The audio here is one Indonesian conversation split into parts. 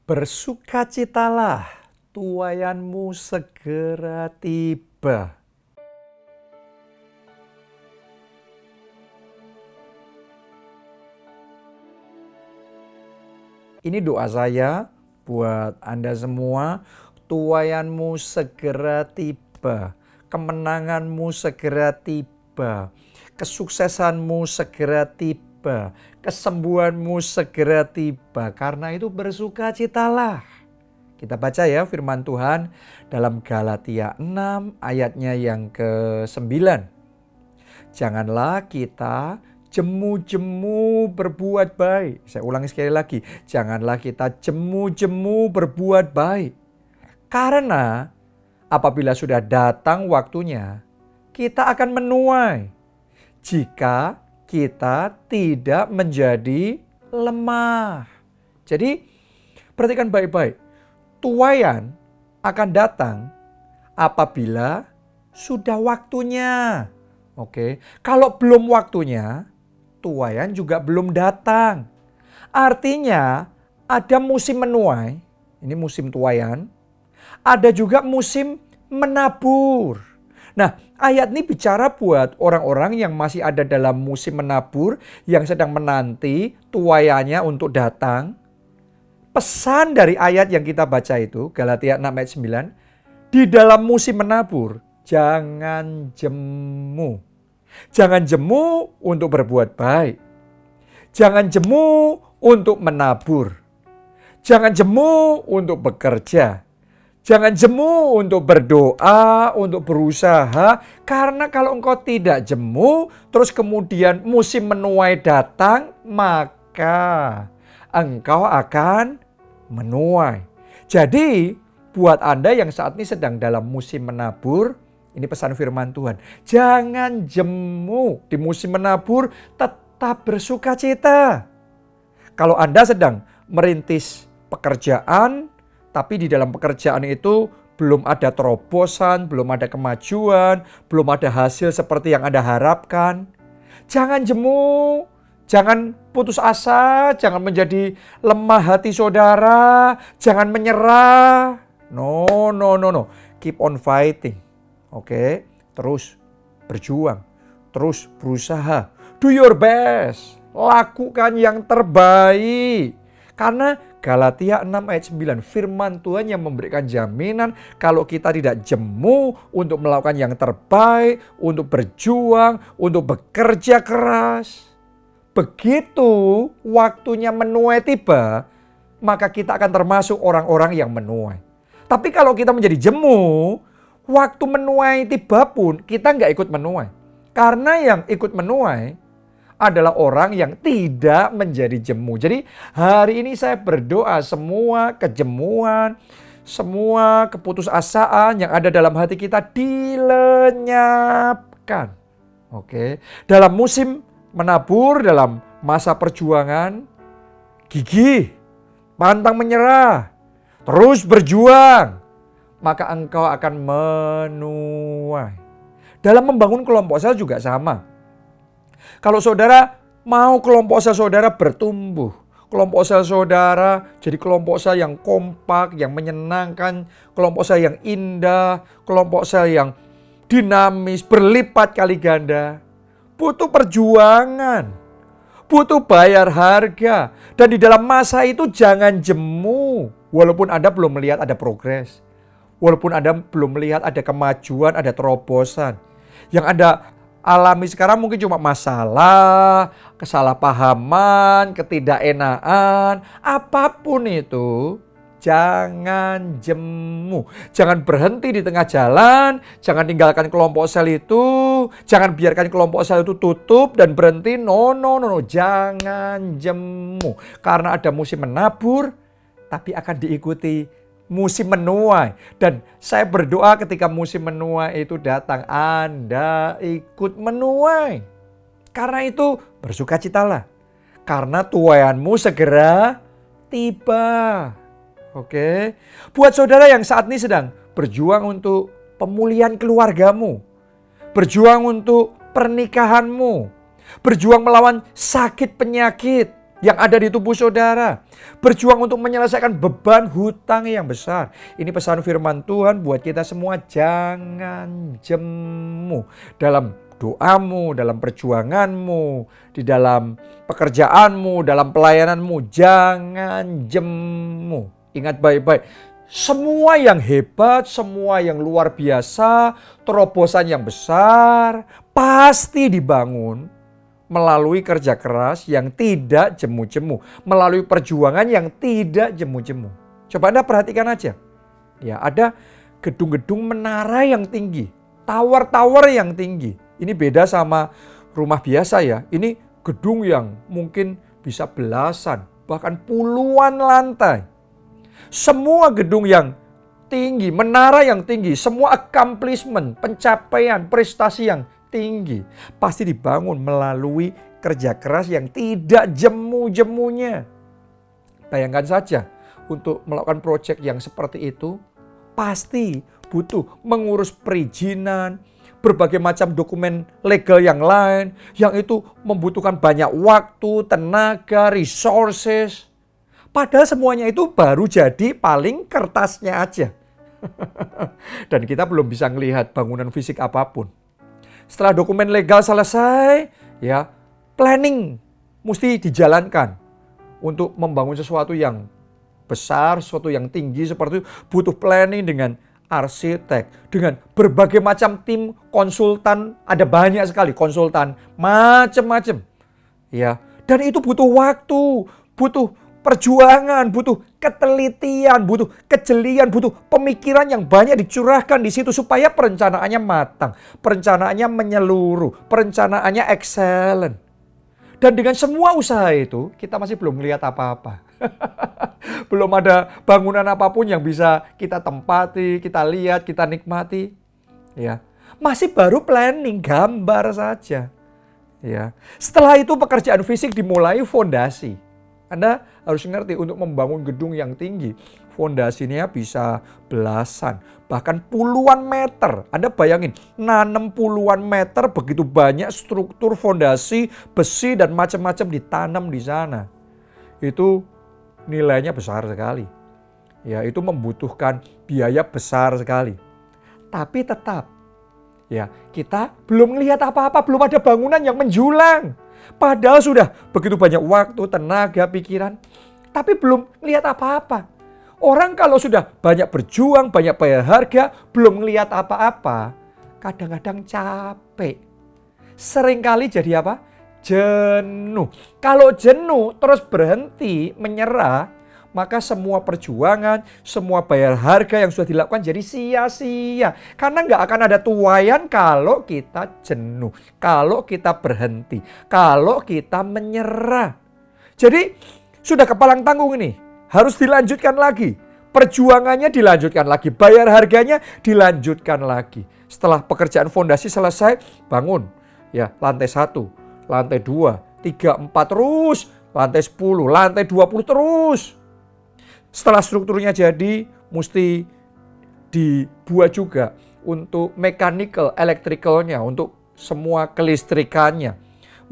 Bersukacitalah, tuaianmu segera tiba. Ini doa saya buat Anda semua, tuaianmu segera tiba, kemenanganmu segera tiba, kesuksesanmu segera tiba, kesembuhanmu segera tiba. Karena itu bersukacitalah. Kita baca ya firman Tuhan dalam Galatia 6 ayatnya yang ke-9. Janganlah kita jemu-jemu berbuat baik. Saya ulangi sekali lagi. Janganlah kita jemu-jemu berbuat baik. Karena apabila sudah datang waktunya, kita akan menuai. Jika kita tidak menjadi lemah. Jadi perhatikan baik-baik. Tuaian akan datang apabila sudah waktunya. Oke, kalau belum waktunya, tuaian juga belum datang. Artinya ada musim menuai, ini musim tuaian. Ada juga musim menabur. Nah, ayat ini bicara buat orang-orang yang masih ada dalam musim menabur, yang sedang menanti tuaiannya untuk datang. Pesan dari ayat yang kita baca itu, Galatia 6 ayat 9, di dalam musim menabur, jangan jemu. Jangan jemu untuk berbuat baik. Jangan jemu untuk menabur. Jangan jemu untuk bekerja. Jangan jemu untuk berdoa, untuk berusaha. Karena kalau engkau tidak jemu, terus kemudian musim menuai datang, maka engkau akan menuai. Jadi buat Anda yang saat ini sedang dalam musim menabur, ini pesan firman Tuhan. Jangan jemu di musim menabur, tetap bersukacita. Kalau Anda sedang merintis pekerjaan, tapi di dalam pekerjaan itu belum ada terobosan, belum ada kemajuan, belum ada hasil seperti yang Anda harapkan. Jangan jemu, jangan putus asa, jangan menjadi lemah hati saudara, jangan menyerah. No. Keep on fighting. Oke, terus berjuang, terus berusaha. Do your best, lakukan yang terbaik. Karena Galatia 6 ayat 9, firman Tuhan yang memberikan jaminan kalau kita tidak jemu untuk melakukan yang terbaik, untuk berjuang, untuk bekerja keras. Begitu waktunya menuai tiba, maka kita akan termasuk orang-orang yang menuai. Tapi kalau kita menjadi jemu, waktu menuai tiba pun kita nggak ikut menuai. Karena yang ikut menuai adalah orang yang tidak menjadi jemu. Jadi hari ini saya berdoa semua kejemuan, semua keputusasaan yang ada dalam hati kita dilenyapkan. Oke, dalam musim menabur, dalam masa perjuangan, gigih, pantang menyerah, terus berjuang, maka engkau akan menuai. Dalam membangun kelompok sel juga sama. Kalau saudara mau kelompok sel saudara bertumbuh, kelompok sel saudara jadi kelompok sel yang kompak, yang menyenangkan, kelompok sel yang indah, kelompok sel yang dinamis, berlipat kali ganda, butuh perjuangan, butuh bayar harga. Dan di dalam masa itu jangan jemu, walaupun Anda belum melihat ada progres. Walaupun Anda belum melihat ada kemajuan, ada terobosan. Yang Anda alami sekarang mungkin cuma masalah, kesalahpahaman, ketidakenaan, apapun itu. Jangan jemu, jangan berhenti di tengah jalan, jangan tinggalkan kelompok sel itu, jangan biarkan kelompok sel itu tutup dan berhenti. No, jangan jemu. Karena ada musim menabur, tapi akan diikuti musim menuai. Dan saya berdoa ketika musim menuai itu datang, Anda ikut menuai. Karena itu bersukacitalah. Karena tuaianmu segera tiba. Oke. Buat saudara yang saat ini sedang berjuang untuk pemulihan keluargamu, berjuang untuk pernikahanmu, berjuang melawan sakit penyakit, yang ada di tubuh saudara. Berjuang untuk menyelesaikan beban hutang yang besar. Ini pesan firman Tuhan buat kita semua, jangan jemu dalam doamu, dalam perjuanganmu, di dalam pekerjaanmu, dalam pelayananmu. Jangan jemu. Ingat baik-baik, semua yang hebat, semua yang luar biasa, terobosan yang besar, pasti dibangun melalui kerja keras yang tidak jemu-jemu, melalui perjuangan yang tidak jemu-jemu. Coba Anda perhatikan aja. Ya, ada gedung-gedung menara yang tinggi, tower-tower yang tinggi. Ini beda sama rumah biasa ya. Ini gedung yang mungkin bisa belasan, bahkan puluhan lantai. Semua gedung yang tinggi, menara yang tinggi, semua accomplishment, pencapaian, prestasi yang tinggi pasti dibangun melalui kerja keras yang tidak jemu-jemunya. Bayangkan saja, untuk melakukan proyek yang seperti itu pasti butuh mengurus perizinan, berbagai macam dokumen legal yang lain, yang itu membutuhkan banyak waktu, tenaga, resources. Padahal semuanya itu baru jadi paling kertasnya aja. Dan kita belum bisa melihat bangunan fisik apapun. Setelah dokumen legal selesai, ya, planning mesti dijalankan untuk membangun sesuatu yang besar, sesuatu yang tinggi seperti itu, butuh planning dengan arsitek, dengan berbagai macam tim konsultan, ada banyak sekali konsultan, macam-macam. Ya, dan itu butuh waktu, butuh perjuangan, butuh ketelitian, butuh kejelian, butuh pemikiran yang banyak dicurahkan di situ supaya perencanaannya matang, perencanaannya menyeluruh, perencanaannya excellent. Dan dengan semua usaha itu, kita masih belum melihat apa-apa. Belum ada bangunan apapun yang bisa kita tempati, kita lihat, kita nikmati. Ya, masih baru planning, gambar saja. Ya, setelah itu pekerjaan fisik dimulai, fondasi. Anda harus ngerti, untuk membangun gedung yang tinggi, fondasinya bisa belasan, bahkan puluhan meter. Anda bayangin, nanam puluhan meter, begitu banyak struktur fondasi, besi dan macam-macam ditanam di sana. Itu nilainya besar sekali. Ya, itu membutuhkan biaya besar sekali. Tapi tetap, ya, kita belum melihat apa-apa, belum ada bangunan yang menjulang. Padahal sudah begitu banyak waktu, tenaga, pikiran, tapi belum lihat apa-apa. Orang kalau sudah banyak berjuang, banyak bayar harga, belum melihat apa-apa, kadang-kadang capek. Seringkali jadi apa? Jenuh. Kalau jenuh terus berhenti, menyerah, maka semua perjuangan, semua bayar harga yang sudah dilakukan jadi sia-sia. Karena nggak akan ada tuaian kalau kita jenuh, kalau kita berhenti, kalau kita menyerah. Jadi sudah kepalang tanggung ini, harus dilanjutkan lagi. Perjuangannya dilanjutkan lagi, bayar harganya dilanjutkan lagi. Setelah pekerjaan fondasi selesai, bangun. Ya, lantai 1, lantai 2, 3, 4 terus, lantai 10, lantai 20 terus. Setelah strukturnya jadi, mesti dibuat juga untuk mechanical, electricalnya, untuk semua kelistrikannya.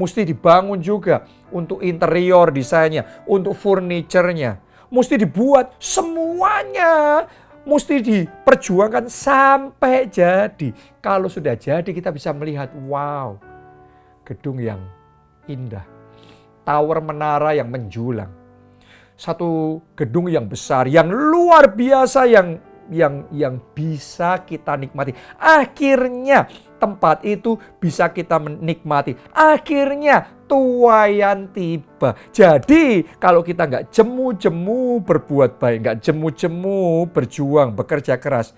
Mesti dibangun juga untuk interior desainnya, untuk furniture-nya. Mesti dibuat semuanya, mesti diperjuangkan sampai jadi. Kalau sudah jadi, kita bisa melihat, wow, gedung yang indah, tower menara yang menjulang. Satu gedung yang besar, yang luar biasa, yang bisa kita nikmati. Akhirnya tempat itu bisa kita menikmati. Akhirnya tuaian tiba. Jadi kalau kita nggak jemu-jemu berbuat baik, nggak jemu-jemu berjuang, bekerja keras,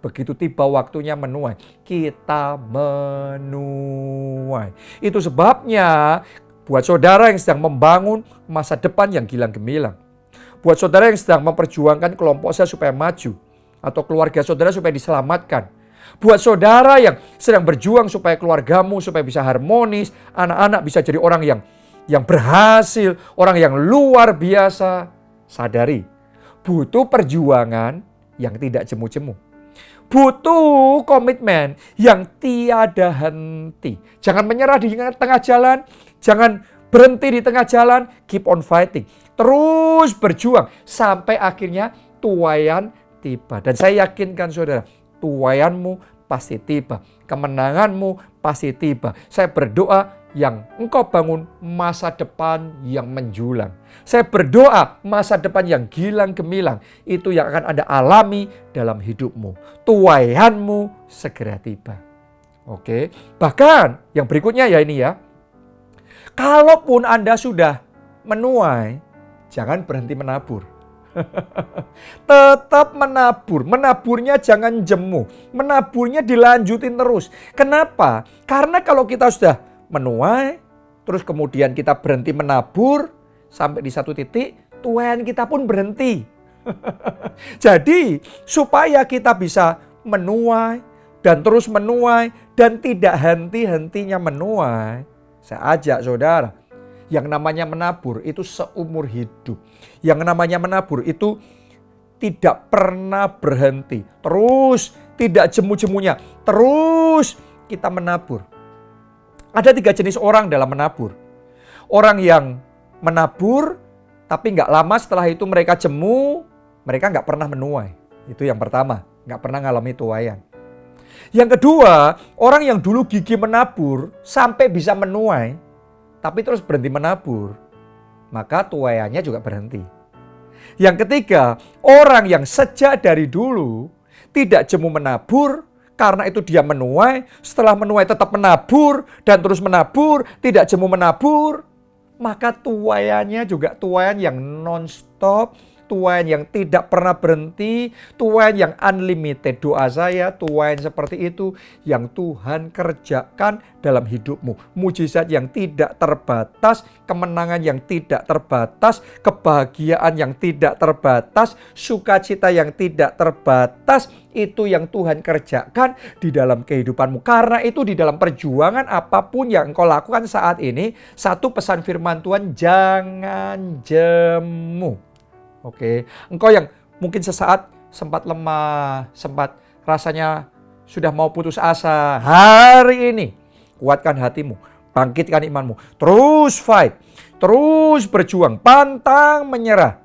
begitu tiba waktunya menuai, kita menuai. Itu sebabnya buat saudara yang sedang membangun masa depan yang gilang gemilang, buat saudara yang sedang memperjuangkan kelompok saya supaya maju, atau keluarga saudara supaya diselamatkan, buat saudara yang sedang berjuang supaya keluargamu supaya bisa harmonis, anak-anak bisa jadi orang yang berhasil, orang yang luar biasa, sadari, butuh perjuangan yang tidak jemu-jemu. Butuh komitmen yang tiada henti. Jangan menyerah di tengah jalan. Jangan berhenti di tengah jalan, keep on fighting. Terus berjuang sampai akhirnya tuaian tiba. Dan saya yakinkan saudara, tuaianmu pasti tiba. Kemenanganmu pasti tiba. Saya berdoa yang engkau bangun masa depan yang menjulang. Saya berdoa masa depan yang gilang gemilang. Itu yang akan Anda alami dalam hidupmu. Tuaianmu segera tiba. Oke. Bahkan yang berikutnya ya ini ya. Kalaupun Anda sudah menuai, jangan berhenti menabur. Tetap menabur. Menaburnya jangan jemu. Menaburnya dilanjutin terus. Kenapa? Karena kalau kita sudah menuai, terus kemudian kita berhenti menabur, sampai di satu titik, tuaian kita pun berhenti. Jadi, supaya kita bisa menuai, dan terus menuai, dan tidak henti-hentinya menuai, saya ajak saudara, yang namanya menabur itu seumur hidup. Yang namanya menabur itu tidak pernah berhenti. Terus, tidak jemu-jemunya. Terus kita menabur. Ada 3 jenis orang dalam menabur. Orang yang menabur, tapi nggak lama setelah itu mereka jemu, mereka nggak pernah menuai. Itu yang pertama, nggak pernah ngalami tuaian. Yang kedua, orang yang dulu gigih menabur sampai bisa menuai, tapi terus berhenti menabur, maka tuaiannya juga berhenti. Yang ketiga, orang yang sejak dari dulu tidak jemu menabur, karena itu dia menuai, setelah menuai tetap menabur, dan terus menabur, tidak jemu menabur, maka tuaiannya juga tuaian yang non-stop, tuaian yang tidak pernah berhenti, tuaian yang unlimited. Doa saya, tuaian seperti itu yang Tuhan kerjakan dalam hidupmu. Mujizat yang tidak terbatas, kemenangan yang tidak terbatas, kebahagiaan yang tidak terbatas, sukacita yang tidak terbatas, itu yang Tuhan kerjakan di dalam kehidupanmu. Karena itu di dalam perjuangan apapun yang engkau lakukan saat ini, satu pesan firman Tuhan, jangan jemu. Oke, engkau yang mungkin sesaat sempat lemah, sempat rasanya sudah mau putus asa, hari ini kuatkan hatimu, bangkitkan imanmu, terus fight, terus berjuang, pantang menyerah.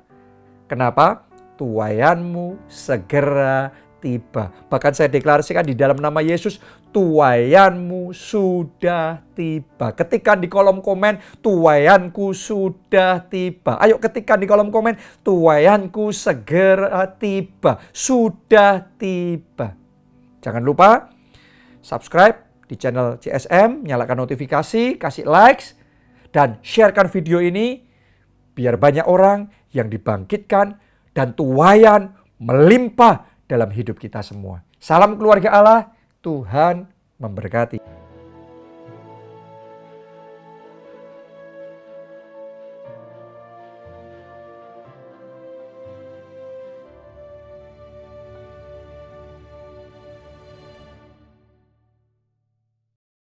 Kenapa? Tuaianmu segera tiba. Bahkan saya deklarasikan di dalam nama Yesus, tuaianmu sudah tiba. Ketikkan di kolom komen, tuaianku sudah tiba. Ayo ketikkan di kolom komen, tuaianku segera tiba. Sudah tiba. Jangan lupa subscribe di channel CSM, nyalakan notifikasi, kasih likes, dan sharekan video ini biar banyak orang yang dibangkitkan dan tuaian melimpah dalam hidup kita semua. Salam keluarga Allah, Tuhan memberkati.